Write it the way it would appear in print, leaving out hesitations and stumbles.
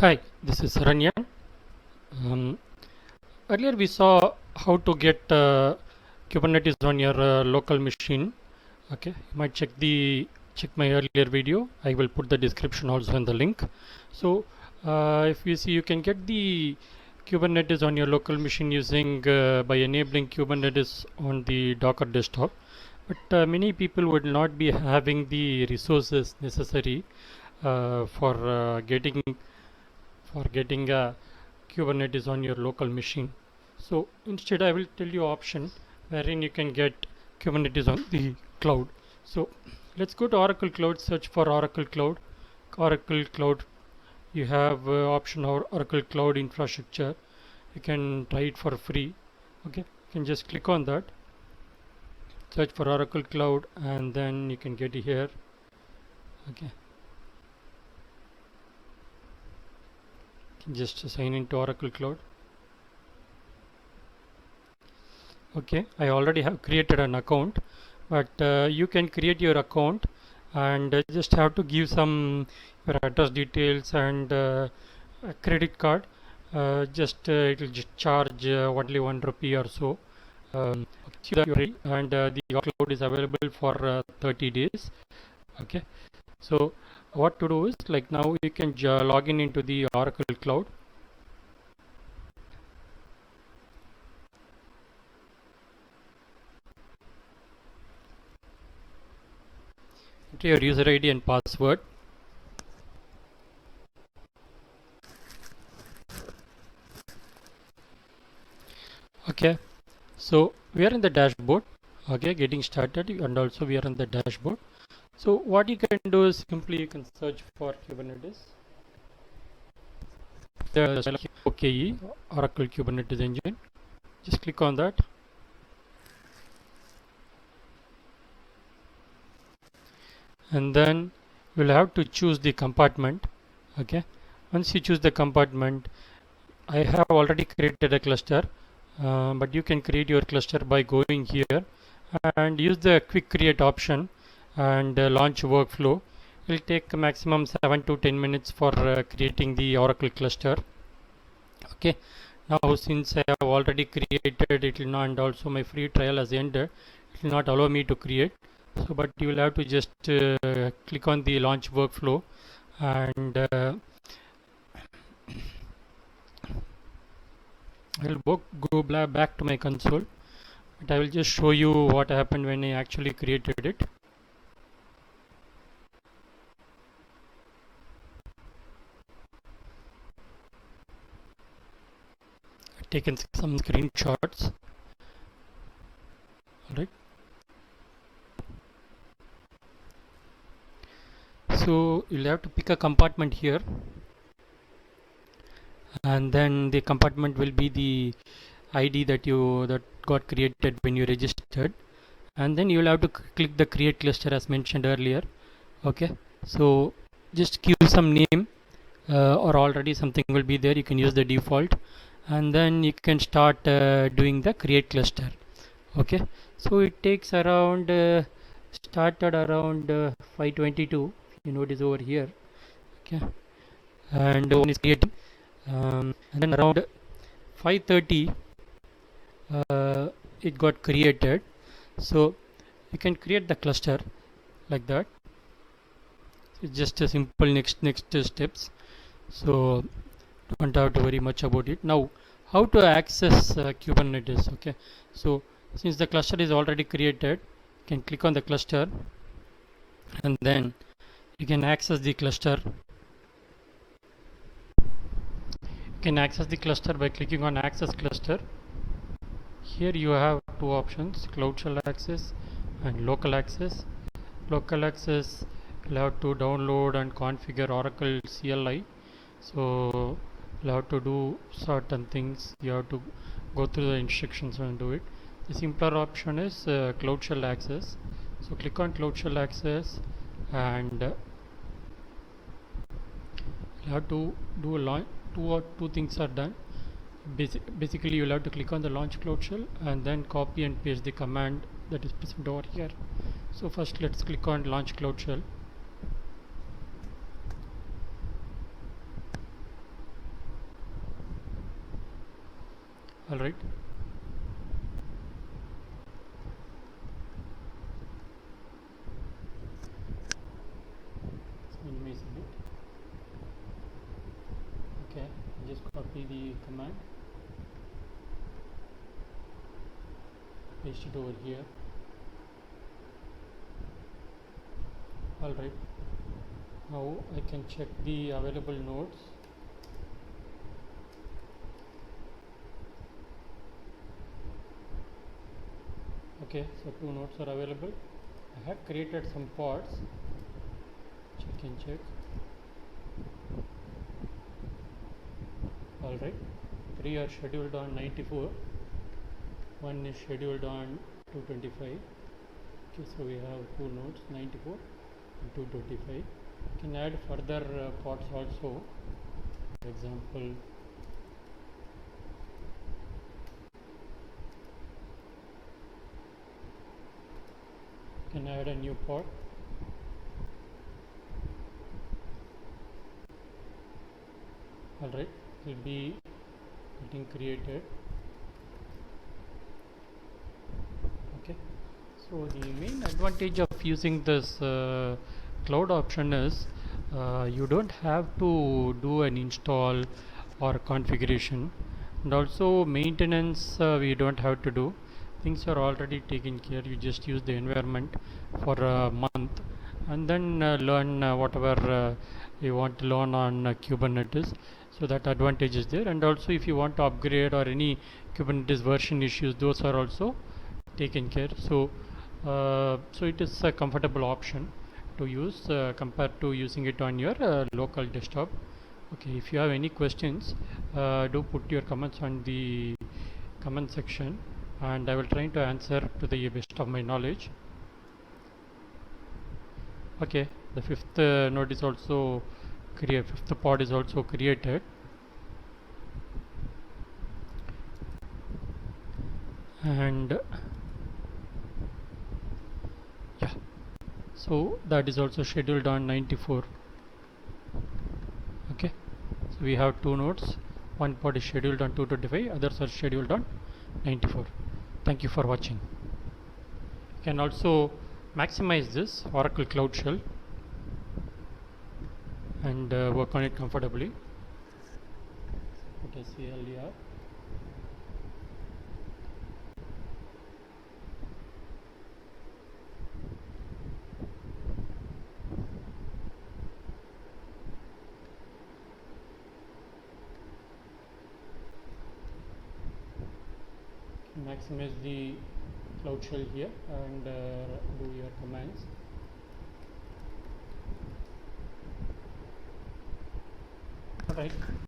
Hi, this is Saranyan. Um, Earlier we saw how to get Kubernetes on your local machine. Okay, you might check my earlier video. I will put the description also in the link. So if you see, you can get the Kubernetes on your local machine using by enabling Kubernetes on the Docker desktop. But many people would not be having the resources necessary for getting Kubernetes on your local machine. So instead I will tell you option wherein you can get Kubernetes on the cloud. So let's go to Oracle Cloud, search for Oracle Cloud. Oracle Cloud, you have option or Oracle Cloud Infrastructure. You can try it for free. Okay, you can just click on that, search for Oracle Cloud, and then you can get it here. Okay, you can just sign into Oracle Cloud. Okay, I already have created an account, but you can create your account and just have to give some your address details and a credit card. Just it will just charge only 1 rupee or so. See that you're ready, and the cloud is available for 30 days. Okay, so what to do is like now you can log in into the Oracle Cloud. Enter your user ID and password. Okay, so we are in the dashboard. Okay, getting started, and also we are in the dashboard. So what you can do is simply you can search for Kubernetes. There's OKE, Oracle Kubernetes Engine. Just click on that. And then you'll have to choose the compartment. Okay, once you choose the compartment, I have already created a cluster, but you can create your cluster by going here and use the quick create option and launch workflow. It will take maximum 7 to 10 minutes for creating the Oracle cluster. Okay, now since I have already created it will not, and also my free trial has ended, it will not allow me to create. So but you will have to just click on the launch workflow, and I will go back to my console, but I will just show you what happened when I actually created it. I've taken some screenshots. Alright, so you'll have to pick a compartment here, and then the compartment will be the ID that got created when you registered, and then you will have to click the create cluster as mentioned earlier. Okay, so just give some name, or already something will be there, you can use the default, and then you can start doing the create cluster. Okay, so it takes around started around 5:22, you notice over here. Okay, and one is creating, and then around 5:30 it got created. So you can create the cluster like that. It's just a simple next steps, so don't have to worry much about it. Now how to access Kubernetes? Okay, so since the cluster is already created, you can click on the cluster, and then you can access the cluster. You can access the cluster by clicking on access cluster. Here you have two options, cloud shell access and local access. Local access, you'll have to download and configure Oracle CLI. So you'll have to do certain things. You have to go through the instructions and do it. The simpler option is cloud shell access. So click on cloud shell access, and you have to do a launch. Two things are done. Basically, you'll have to click on the launch cloud shell and then copy and paste the command that is present over here. So first let's click on launch cloud shell. All right. Minimize it. Okay, just copy the command, paste it over here. All right. Now I can check the available nodes. Okay, so 2 nodes are available. I have created some pods. Check and check. All right. 3 are scheduled on 94. 1 is scheduled on 225. Okay, so we have 2 nodes, 94 and 225. You can add further pods also. For example, you can add a new pod. All right, will be getting created. Okay, so the main advantage of using this cloud option is you don't have to do an install or configuration, and also maintenance we don't have to do. Things are already taken care. You just use the environment for a month and then learn whatever you want to learn on Kubernetes. So that advantage is there, and also if you want to upgrade or any Kubernetes version issues, those are also taken care. So it is a comfortable option to use compared to using it on your local desktop. Okay, if you have any questions, do put your comments on the comment section, and I will try to answer to the best of my knowledge. Okay, the fifth node is also fifth pod is also created, and yeah, so that is also scheduled on 94. Okay, so we have 2 nodes. One pod is scheduled on 225, others are scheduled on 94. Thank you for watching. You can also maximize this Oracle Cloud Shell and work on it comfortably. Put CLDR. Maximize the Cloud Shell here and do your commands. All right.